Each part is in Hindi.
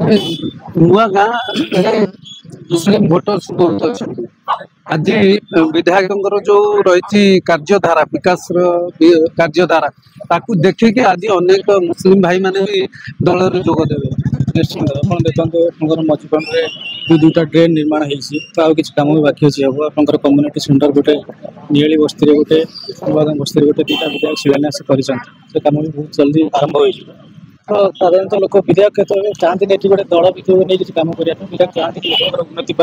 नुआ गाँ मुस्लिम भोटर्स बहुत अच्छा आज विधायक जो रही कार्यधारा विकास कार्यधारा ताकू देखिए आज अनेक मुस्लिम भाई माने भी दल जोगदेवे निश्चिंत आप देखते मझुबन में दुईटा ड्रेन निर्माण हो किसी कम भी बाकी अच्छी हम आप कम्युनिटी सेंटर गोटे नियाली बस्ती गोटे बस्ती गोटे दुईटा विधायक शिलान्यास कर कम भी बहुत जल्दी आरंभ हो तो साधारणतः लोक विधायक क्षेत्र में चाहती नहीं गोटे दल भितर नहीं किसी कम करने विधायक चाहती लोक उन्नति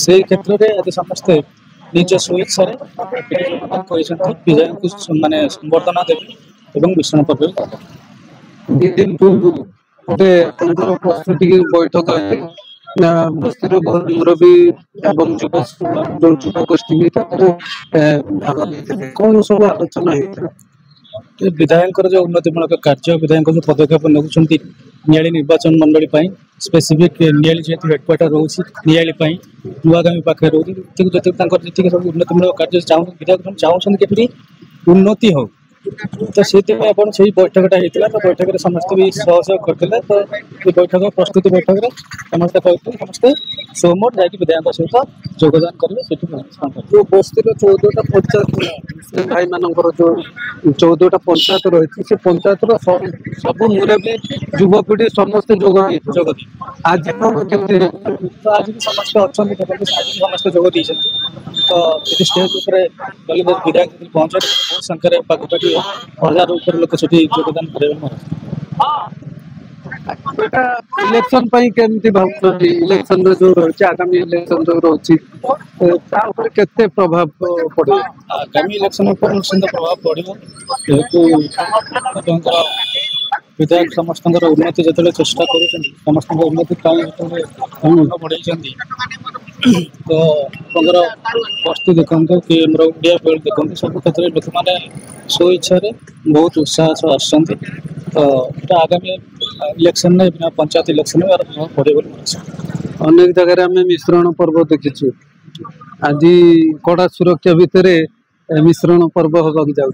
से क्षेत्र में आज समस्ते निज स्वेच्छा विधायक को मानने संबर्धना देवे और मिश्रण पर्व गोटे प्रस्तुति बैठक बस्ती मुरबी एवं युवा गोष्ठी कौन सब आलोचना होता विधायक जो उन्नतिमूलक कार्य विधायक जो पदक्षेप नौकरी नियाली निर्वाचन मंडली स्पेसिफिक नियाली जेहतु हेडक्वार्टर रोचे नियाली नुआगामी पाखे रोचे जी सब उन्नतिमूलक कार्य विधायक चाहते कि उन्नति हो तो से बैठकटा होता तो बैठक में समस्त भी सहयोग करते तो ये बैठक प्रस्तुति बैठक में समस्ते कहते समस्ते सोमवार जाकि विधायक सहित योगदान करेंगे जो बस्ती 14टा पंचायत भाई मानकर जो 14टा पंचायत रही से पंचायत सब मुरबी युवपीढ़ी समस्त जोग आज तो आज भी समस्त अच्छा समस्त जोग दी तो ये स्टेज विधायक पहुंचे बहुत संख्यार पाखापाखि 1000 ऊपर लोक से योगदान करेंगे इलेक्शन केमती भावुं इलेक्शन जो रही आगामी इलेक्शन जो रही केते प्रभाव पड़े आगामी इलेक्शन पर निश्चित प्रभाव पड़ो जेहेतु विधायक समस्त उन्नति जो चेष्टा कर समस्त उन्नति बढ़े तो बस्ती देखते कि इंडिया बेल्ट देखते सब क्षेत्र में लोक मैंने स्वेच्छा बहुत उत्साह आसुँच तो यहाँ आगामी इलेक्शन में पंचायत इलेक्शन में प्रभाव पड़े अनेक जगह आम मिश्रण पर्व देखीचु आज कड़ा सुरक्षा भितर मिश्रण पर्व होगा जाऊँ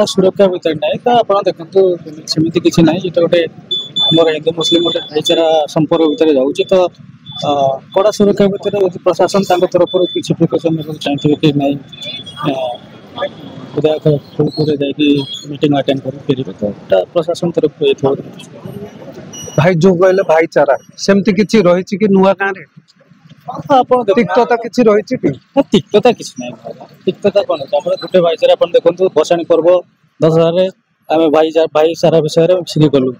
सुरक्षा भितर ना तो आप देखते सेमती किसी ना ये गोटे आम हिंदू मुस्लिम गोटे भाईचारा संपर्क भितर जाऊँगी तो कड़ा सुरक्षा भितर प्रशासन तरफ किसी प्रिकसन चाहिए कि नहीं विधायक मीटिंग अटेंड कर फेरबे तो प्रशासन तरफ भाई जो कहले भाईचारा सेमती किसी रही कि नुआ गाँव में तिक्तता किसी रही तिक्तता किसी ना तिक्तता कौन है गोटे भाईचारा आप देखो भसाणी पर्व 10,000 आम भाईचारा विषय में कलु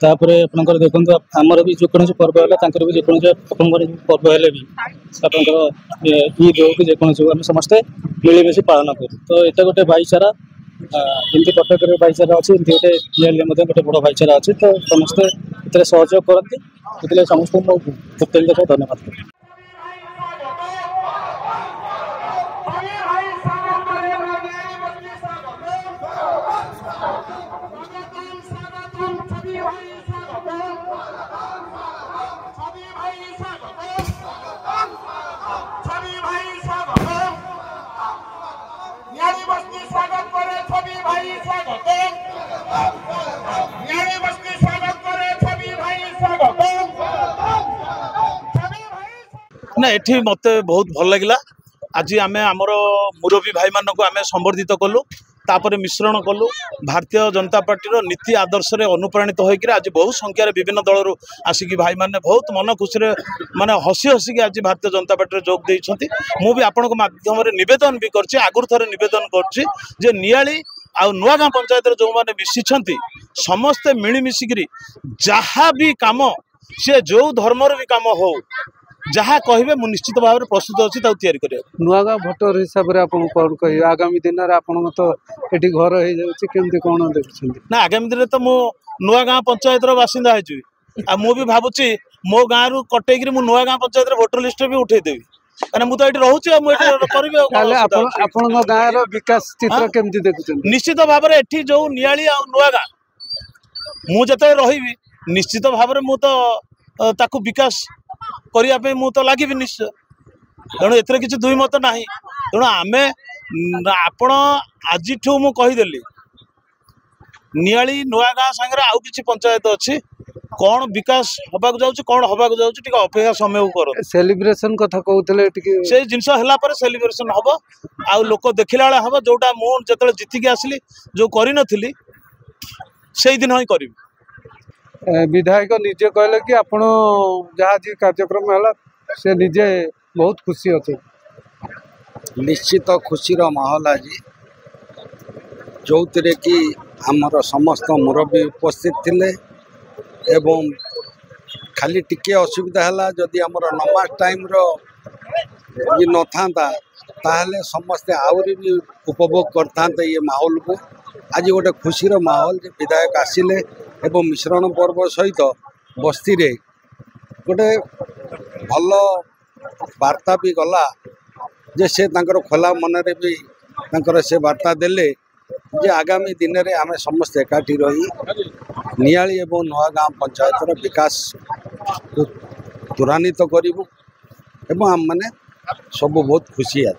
तापर आपंकर देखो आमर भी जो पर्व है भी जो पर्व है भी आपंकर ईद हो कि जेको आम समस्ते मिलमिशी पालन करूँ तो ये गोटे भाईचारा जमी कटक भाईचारा अच्छी गोटे गोटे बड़ भाईचारा अच्छी तो समस्ते सहयोग करती समस्त धन्यवाद ना ये मत बहुत भल लगे आज आम आमर मुरबी भाई मान को आम संबर्धित कलु तापर मिश्रण कलु भारतीय जनता पार्टी नीति आदर्श रे अनुप्राणित होकर आज बहुत संख्यार विभिन्न दलर आसिक भाई मैंने बहुत मन खुशी माने हसी हसिक आज भारतीय जनता पार्टी जोग देइछंती मु भी आपण माध्यम नवेदन भी करछि आगुर थरे नवेदन करछि जे नियाली आ नुआगाँ पंचायत जो मैंने मिशिछंती समस्ते मिलमिशिकी जहाँ भी काम से जो धर्मर भी काम हो जहाँ कहे मुझे निश्चित भाव में प्रस्तुत अच्छी या नुआगाँ भोटर हिसाब से आपन कौन कह आगामी दिन में आपन तो ये घर हो जाती कौन देखुं ना आगामी दिन तो मु नुआगाँ पंचायत बासिंदा हो भी भावुची मो गाँव रु कटेक नुआगाँ पंचायत भोटर लिस्ट भी उठेदेवी कहना मुझे ये रोचे गाँव विकास चित्र केमती देखुं निश्चित भाव में ये जो नियाली आ नुआगाँ मुझे रही निश्चित भाव में मुझे ताकू विकास करने मु तो लगे निश्चय तेणु एथरे किसी दुई मत ना तेणु आम आपण आज मुझेदेली नियाली नुआगाँ सांगे आउ किसी पंचायत अच्छी कौन विकास हवा जाऊँ कौन हवा जाऊँ टी अपेक्षा समय कर सेलिब्रेशन कथा कहते से जिनस है सेलिब्रेशन हम आउ लोक देखला बेले हम जोटा मुझे जीतिकी आसली जो करी से दिन ही करी विधायक निजे कहले कि आपण जहाँ जी कार्यक्रम है से निजे बहुत खुशी अच्छे निश्चित खुशीर माहौल आज जो थे कि आमर समस्त मुरब्बी उपस्थित थिले एवं खाली टिके असुविधा है जदि आमर नमाज टाइम ये न था ताहले समस्ते आहरी भी उपभोग करता ये माहौल को आज गोटे खुशीर माहौल विधायक आसिले एवं मिश्रण पर्व सहित बस्ती रे गोटे भल वार्ता भी गला जे से खोला मन भी से वार्ता देले जे आगामी दिन में आम समस्त एकाठी रही नियाली एवं नुआगाँ पंचायतर विकास को त्वरान्वित करूँ एवं आम मैंने सब बहुत खुशी है।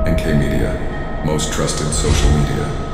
NK Media, most trusted social media.